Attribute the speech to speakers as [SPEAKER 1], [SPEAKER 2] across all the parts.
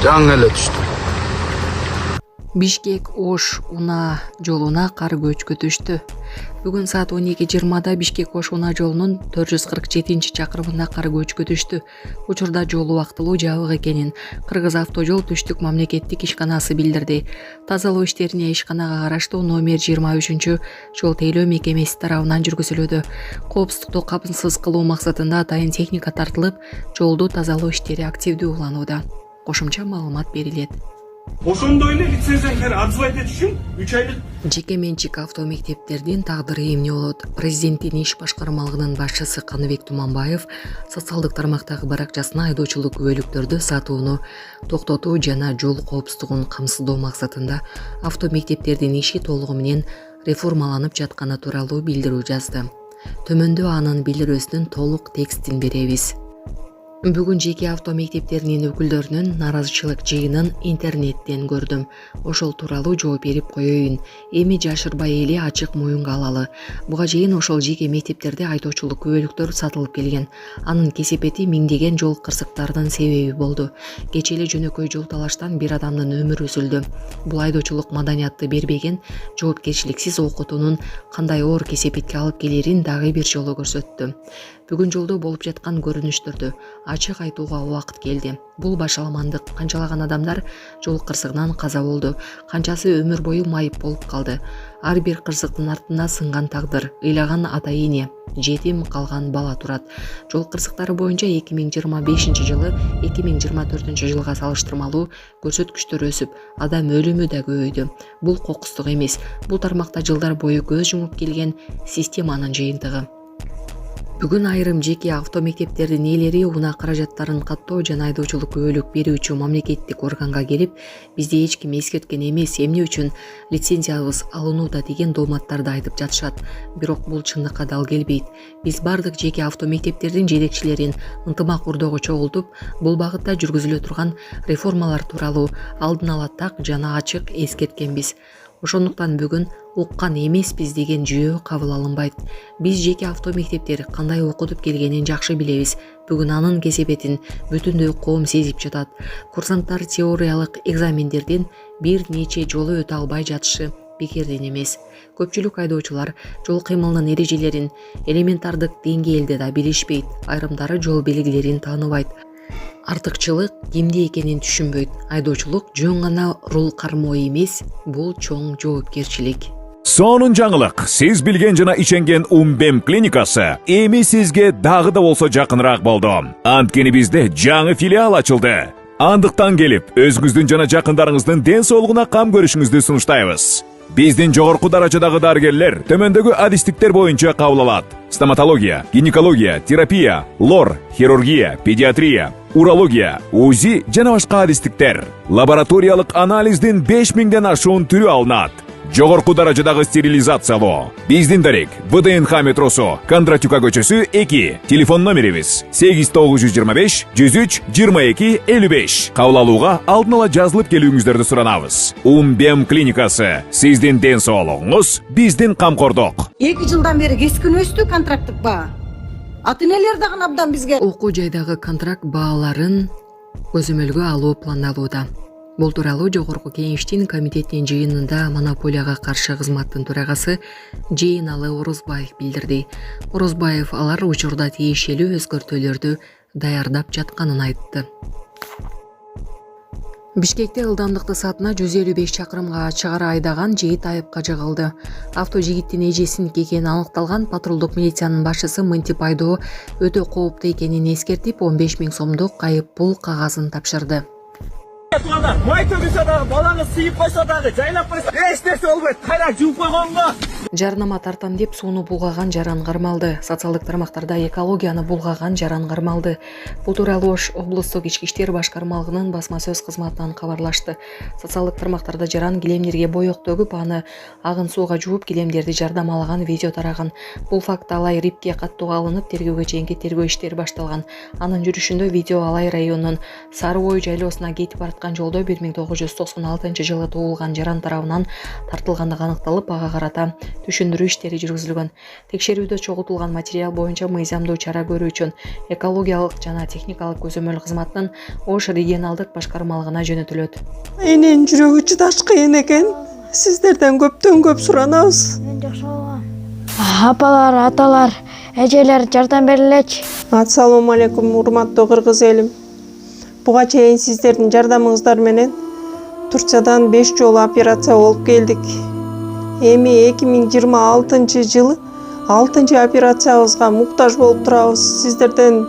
[SPEAKER 1] жаңы эле түштү.
[SPEAKER 2] Бишкек-Ош унаа жолуна кар көчкү түштү. Бүгүн саат 12:20 Бишкек-Ош унаа жолунун 447-чакырымында кар көчкү түштү. Учурда жол убактылуу жабык экенин Кыргыз автожол түштүк мамлекеттик ишканасы билдирди. Тазалоо иштерине ишканага караштуу номер 23 жол тейлөө мекемеси тарабынан жүргүзүлүүдө. Коопсуздукту капысыз кылуу максатында атайын техника тартылып, жолду тазалоо иштери активдүү уланууда. Кошумча маалымат берилет.
[SPEAKER 3] Ошондой эле лицензияны арзыбайт этишим 3 айлык
[SPEAKER 2] Жеке менчик автомектептердин тагдыры эмне болот? Президенттин иш башкармалыгынын башчысы Каныбек Туманбаев социалдык тармактагы баракчасына айдоочулук күбөлүктөрдү сатууну токтотуу жана жол коопсуздугун камсыздоо максатында автомектептердин иши толугу менен реформаланып жатканы тууралуу билдирүү жазды. Төмөндө анын билдирүүсүнүн толук текстин беребиз. Бүгүн жеке автомектептеринин өкүлдөрүнүн наразычылык жыйынын интернеттен көрдүм. Ошол тууралуу жооп берип коеюн. Эми жашырбай эле ачык моюнга алалы. Буга чейин ошол жеке мектептерде айдоочулук күбөлүктөр сатылып келген. Анын кесепети миңдеген жол кырсыктарынын себеби болду. Кечээ эле жөнөкөй жол талаштан бир адамдын өмүрү үзүлдү. Бул айдоочулук маданиятты бербеген, жоопкерчиликсиз окутуунун кандай оор кесепетке алып келерин дагы бир жолу көрсөттү. Бүгүн жолдо болуп жаткан көрүнүштөрдү ачык айтууга убакыт келди. Бул башаламандык. Канчалаган адамдар жол кырсыгынан каза болду. Канчасы өмүр бою майып болуп калды. Ар бир кырсыктын артында сынган тагдыр, ыйлаган ата-эне, жетим калган бала турат. Жол кырсыктары боюнча 2025 2024 жылга салыштырмалуу көрсөткүчтөр өсүп, адам өлүмү да көбөйдү. Бул кокустук эмес. Бул тармакта жылдар бою көз жумуп келген системанын жыйынтыгы. Бүгүн айрым жеке автомектептердин ээлери унаа каражаттарын каттоо жана айдоочулук күбөлүк берүүчү мамлекеттик органга келип, бизди эч ким эскерткен эмес, эмне үчүн лицензиябыз алынууда деген дооматтарды айтып жатышат. Бирок бул чындыкка дал келбейт. Биз бардык жеке автомектептердин жетекчилерин ынтымак урдого чогултуп, бул багытта жүргүзүлө турган реформалар тууралуу алдын ала так жана ачык эскерткенбиз. Ошондуктан бүгүн уккан эмеспиз деген жүйө кабыл алынбайт. Биз жеке автомектептер кандай окутуп келгенин жакшы билебиз. Бүгүн анын кесепетин бүтүндөй коом сезип жатат. Курсанттар теориялык экзамендерден бир нече жолу өтө албай жатышы бекерден эмес. Көпчүлүк айдоочулар жол кыймылынын эрежелерин, элементардык деңгээлде да билишпейт. Айрымдары жол белгилерин тааныбайт. Артыкчылык кимде экенин түшүнбөйт. Айдоочулук жөн гана рул кармоо эмес, бул чоң жоопкерчилик.
[SPEAKER 4] Сонун жаңылык. Сиз билген жана ишенген Умбем клиникасы эми сизге дагы да болсо жакыныраак болду. Анткени бизде жаңы филиал ачылды. Андыктан келип, өзүңүздүн жана жакындарыңыздын ден соолугуна кам көрүшүңүздү сунуштайбыз. Биздин жогорку даражадагы дарыгерлер төмөндөгү адистиктер боюнча кабыл алат. Стоматология, гинекология, терапия, лор, хирургия, педиатрия, урология, УЗИ жана башка адистиктер. Лабораториялык анализдин 5000ден ашуун түрү алынат. Жогорку даражадагы стерилизациялоо. Биздин дарек ВДНХ метросу, Кондратюка көчөсү 2. Телефон номерибиз 8925 103 22 55. Кабыл алууга алдын ала жазылып келүүңүздөрдү суранабыз. Умбем клиникасы. Сиздин ден соолугуңуз, биздин камкордук.
[SPEAKER 5] 2 жылдан бери кескин өстү контракттык баа. Ата-энелер дагы абдан бизге
[SPEAKER 2] Окуу жайдагы контракт бааларын көзөмөлгө алуу пландалууда. Бул тууралуу жогорку кеңештин комитетинин жыйынында монополияга каршы кызматтын төрагасы Жээналы Орозбаев билдирди. Орозбаев алар учурда тиешелүү өзгөртүүлөрдү даярдап жатканын айтты. Бишкекте ылдамдыкты саатына 155 чакырымга чыгара айдаган жигит айыпка жыгылды. Авто жигиттин эжесиники экени аныкталган. Патрулдук милициянын башчысы мынтип айдоо өтө кооптуу экенин эскертип, 15 000 сомдук айып пул кагазын тапшырды.
[SPEAKER 3] май төгүсө дагы баланы сыйып койсо дагы жайлап койсо эч нерсе болбойт. Кайра жууп койгонго.
[SPEAKER 2] Жарнама тартам деп сууну булгаган жаран кармалды. Социалдык тармактарда экологияны булгаган жаран кармалды. Бул тууралуу Ош облустук ички иштер башкармалыгынын басма сөз кызматынан кабарлашты. Социалдык тармактарда жаран килемдерге боек төгүп, аны агын сууга жууп, килемдерди жардамалаган видео тараган. Бул факт Алай Рипке каттууга алынып, тергөөгө чейинки тергөө иштери башталган. Анын жүрүшүндө видео Алай районунун Сары Ой жайлоосуна кетип бараткан жолдо 1996 жылы туулган жаран тарабынан тартылгандыгы аныкталып, ага карата түшүндүрүү иштери жүргүзүлгөн. Текшерүүдө чогултулган материал боюнча мыйзамдуу чара көрүү үчүн экологиялык жана техникалык көзөмөл кызматынын Ош регионалдык башкармалыгына жөнөтүлөт.
[SPEAKER 1] Эненин жүрөгү чыдаш кыйын экен. Сиздерден көптөн көп суранабыз.
[SPEAKER 6] Апалар, аталар, эжелер жардам берилечи.
[SPEAKER 1] Ассалому алейкум, урматтуу кыргыз элим. Буга чейин сиздердин жардамыңыздар менен Турциядан 5 жолу операция болуп келдик. Эми 2026 жылы 6 операциябызга муктаж болуп турабыз. Сиздерден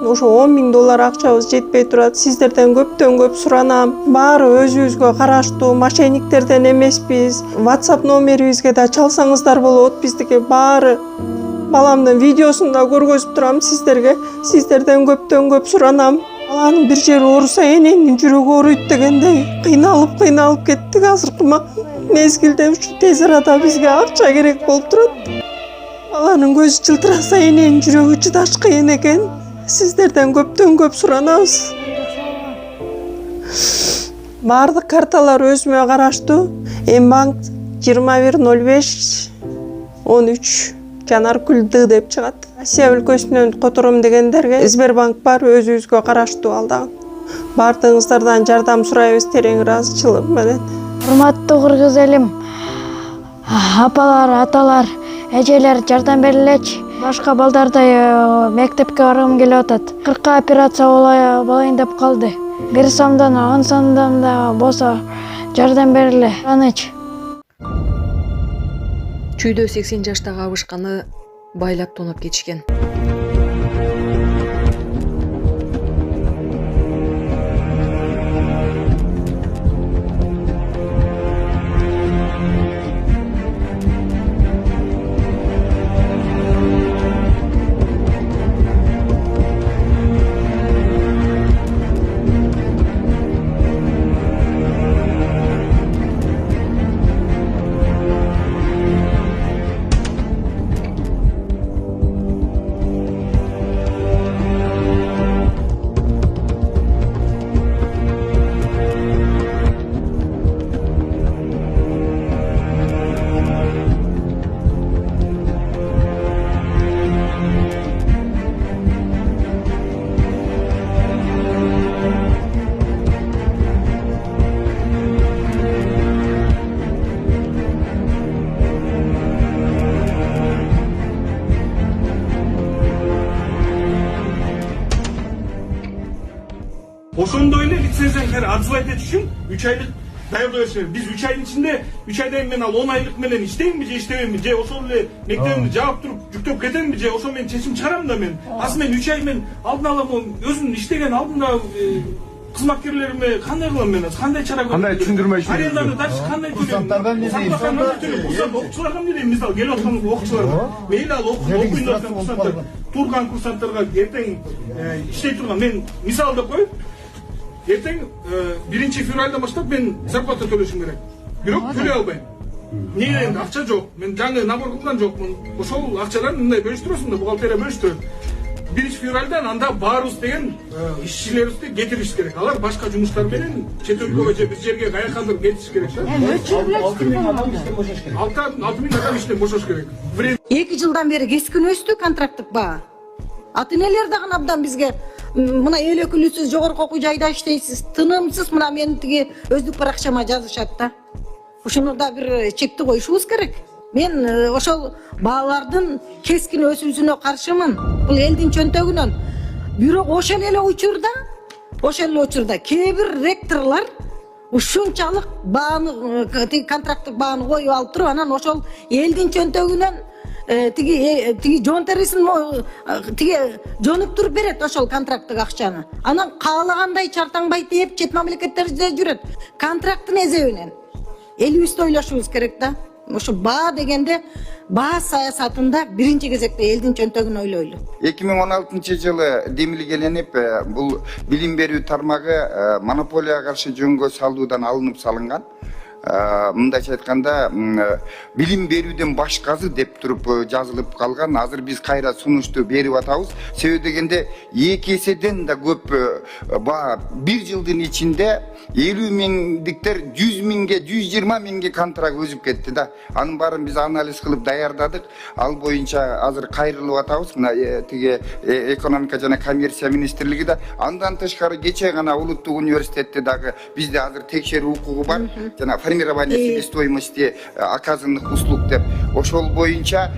[SPEAKER 1] ошо $10.000 акчабыз жетпей турат. Сиздерден көптөн көп суранам. Баары өзүбүзгө караштуу, мошенниктерден эмеспиз. WhatsApp номерибизге да чалсаңыздар болот. Биздики баары баламдын видеосун да көргөзүп турам сиздерге. Сиздерден көптөн көп суранам. Баланын бир жери ооруса эненин жүрөгү ооруйт дегендей кыйналып кеттик. Азыркы мезгилде ушу тез арада бизге акча керек болуп турат. Баланын көзү жылтыраса эненин жүрөгү чыдаш кыйын экен. Сиздерден көптөн көп суранабыз. Баардык карталар өзүмө караштуу. Эмбанк 210513 Жанаркүл Д деп чыгат. Россия өлкөсүнөн котором дегендерге Сбербанк бар, өзүбүзгө караштуу ал дагы. Баардыгыңыздардан жардам сурайбыз терең ыраазычылык менен.
[SPEAKER 6] Урматтуу кыргыз элим, апалар, аталар, эжелер жардам берилечи. Башка балдардай мектепке баргым келип атат. 40 операция болайын деп калды. 1 сомдон 10 сомдон да болсо жардам бериле. Анычы.
[SPEAKER 2] Чүйдө 80 жаштагы абышканы байлап тонуп кетишкен.
[SPEAKER 3] Ошондой эле лицензияны отзывать этиш үчүн 3 айлык даярдоо беришет. Биз 3 айдын ичинде 3 айдан мен ал 10 айлык менен иштеймби же иштебеймби же ошол эле мектебимди жаап туруп жүктөп кетемби же ошо мен чечим чыгарам да мен. Азыр мен 3 ай мен алдын ала өзүм иштеген алдында кызматкерлериме кандай кылам мен? Кандай чара көрөм?
[SPEAKER 7] Кандай түшүндүрмө иштейм?
[SPEAKER 3] Аренданы дачы кандай төлөйм?
[SPEAKER 7] Курсанттарга эмне дейм?
[SPEAKER 3] Окуучуларга эмне дейм? Мисалы келип аткан окуучуларга. Мейли ал окуйт аткан курсанттар, турган курсанттарга эртең иштей турган мен мисал деп коеюн. Эртең 1 февралдан баштап мен зарплата төлөшүм керек. Бирок төлөй албайм. Эмне енді ақша жоқ. Мен жаңы набор қылған жоқпын. Ошол ақшаларды мындай бөлүштүрөсүң да, бухгалтерия бөлүштүрөт. 1 февралдан анда баарыбыз деген ишчилерибизди кетириш керек. Алар башка жумуштар менен чет өлкөгө же биз жерге каяакадыр кетиш керек да. 6000 адам иштен бошош керек.
[SPEAKER 5] 2 жылдан бери кескин өстү контракттык баа. Ата энелер дагы абдан бизге мына эл өкүлүсүз жогорку окуу жайда иштейсиз, тынымсыз мына мен тиги өздүк баракчама жазышат да. Ошону да бир чекти коюшубуз керек. Мен ошол баалардын кескин өсүүсүнө каршымын. Бул элдин чөнтөгүнөн. Бирок ошол эле учурда кээ бир ректорлор ушунчалык бааны контракттык бааны коюп алып туруп, анан ошол элдин чөнтөгүнөн тиги жон терисин тиги жонуп туруп берет ошол контракттык акчаны. Анан каалагандай чартаңбай тээп чет мамлекеттерде жүрөт. Контракттын эзебинен. Элибизди ойлошубуз керек да. Ошо баа дегенде баа саясатында биринчи кезекте элдин чөнтөгүн ойлойлу.
[SPEAKER 8] 2016 жылы демилгеленип, бул билим берүү тармагы монополияга каршы жөнгө салуудан алынып салынган. мындайча айтканда билим берүүдөн башкасы деп туруп жазылып калган. Азыр биз кайра сунушту берип атабыз. Себеби дегенде 2 эседен да көп баа 1 жылдын ичинде 50 миңдиктер 100 миңге 120 миңге контракт өзүп кетти да. Анын баарын биз анализ кылып даярдадык. Ал боюнча азыр кайрылып атабыз. Мына тиги экономика жана коммерция министрлиги да. Андан тышкары кече гана улуттук университетте дагы бизде азыр текшерүү укугу бар. Жана формирование себестоимости оказанных услуг деп. Ошол боюнча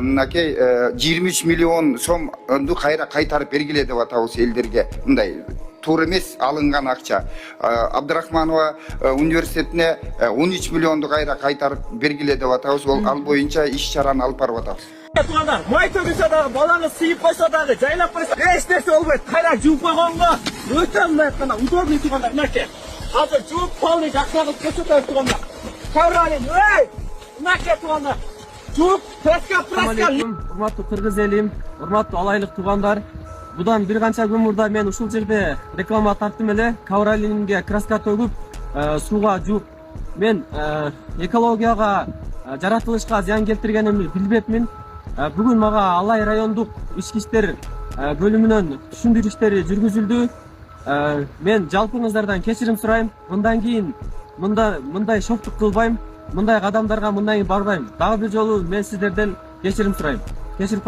[SPEAKER 8] мынакей 23 миллион сомду кайра кайтарып бергиле деп атабыз элдерге. Мындай туура эмес алынган акча. Абдрахманова университетине 13 миллионду кайра кайтарып бергиле деп атабыз. Ал боюнча иш чараны алып барып атабыз.
[SPEAKER 7] Туғандар, май төгілсе дағы, балаңыз сыйып қойса дағы, жайлап қойса, еш нәрсе болмайды. Қайрақ жуып қойғанға, өте мына айтқанда, удобный туғандар, мынаке. Қазір жуып полный жақсағыз көрсетіп туғандар. Кавралин, ей! Мынаке туғандар. Жуып, праска.
[SPEAKER 9] Урматтуу кыргыз элим, урматтуу алайлык туугандар. Будан бир канча күн мурда мен ушул жерде реклама тарттым эле. Кавралинге краска төгүп, сууга жууп. Мен экологияга, жаратылышка зыян келтиргенимди билбепмин. Бүгүн мага Алай райондук ички иштер бөлүмүнөн түшүндүрүштөрү жүргүзүлдү. Мен жалпыңыздардан кечирим сурайм. Мындан кийин мындай шоктук кылбайм. Мындай кадамдарга мындан кийин барбайм. Дагы бир жолу мен сиздерден кечирим сурайм.